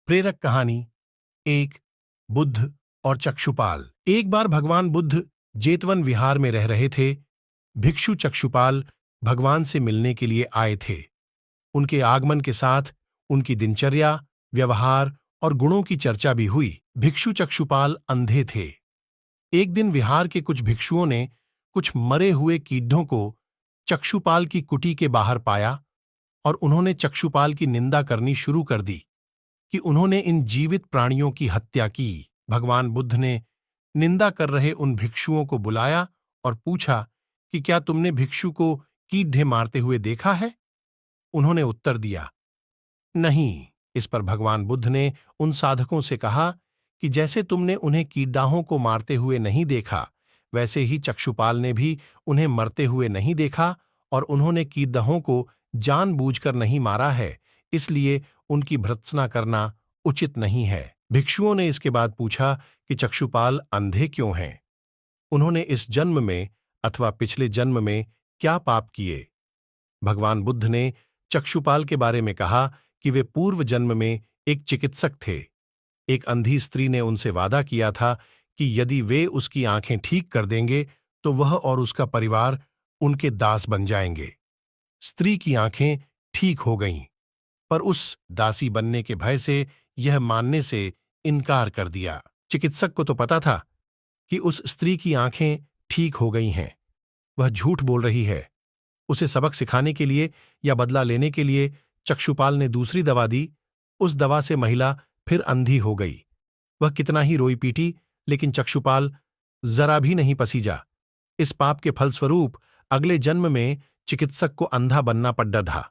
प्रेरक कहानी एक बुद्ध और चक्षुपाल। एक बार भगवान बुद्ध जेतवन विहार में रह रहे थे। भिक्षु चक्षुपाल भगवान से मिलने के लिए आए थे। उनके आगमन के साथ उनकी दिनचर्या, व्यवहार और गुणों की चर्चा भी हुई। भिक्षु चक्षुपाल अंधे थे। एक दिन विहार के कुछ भिक्षुओं ने कुछ मरे हुए कीड़ों को चक्षुपाल की कुटी के बाहर पाया और उन्होंने चक्षुपाल की निंदा करनी शुरू कर दी कि उन्होंने इन जीवित प्राणियों की हत्या की। भगवान बुद्ध ने निंदा कर रहे उन भिक्षुओं को बुलाया और पूछा कि क्या तुमने भिक्षु को कीड़े मारते हुए देखा है? उन्होंने उत्तर दिया, नहीं। इस पर भगवान बुद्ध ने उन साधकों से कहा कि जैसे तुमने उन्हें कीड़ाहों को मारते हुए नहीं देखा, वैसे ही चक्षुपाल ने भी उन्हें मरते हुए नहीं देखा और उन्होंने कीड़ाहों को जानबूझकर नहीं मारा है, इसलिए उनकी भर्त्सना करना उचित नहीं है। भिक्षुओं ने इसके बाद पूछा कि चक्षुपाल अंधे क्यों हैं? उन्होंने इस जन्म में अथवा पिछले जन्म में क्या पाप किए? भगवान बुद्ध ने चक्षुपाल के बारे में कहा कि वे पूर्व जन्म में एक चिकित्सक थे। एक अंधी स्त्री ने उनसे वादा किया था कि यदि वे उसकी आंखें ठीक कर देंगे तो वह और उसका परिवार उनके दास बन जाएंगे। स्त्री की आंखें ठीक हो गईं, पर उस दासी बनने के भय से यह मानने से इनकार कर दिया। चिकित्सक को तो पता था कि उस स्त्री की आंखें ठीक हो गई हैं, वह झूठ बोल रही है। उसे सबक सिखाने के लिए या बदला लेने के लिए चक्षुपाल ने दूसरी दवा दी। उस दवा से महिला फिर अंधी हो गई। वह कितना ही रोई पीटी, लेकिन चक्षुपाल जरा भी नहीं पसीजा। इस पाप के फलस्वरूप अगले जन्म में चिकित्सक को अंधा बनना पड़ था।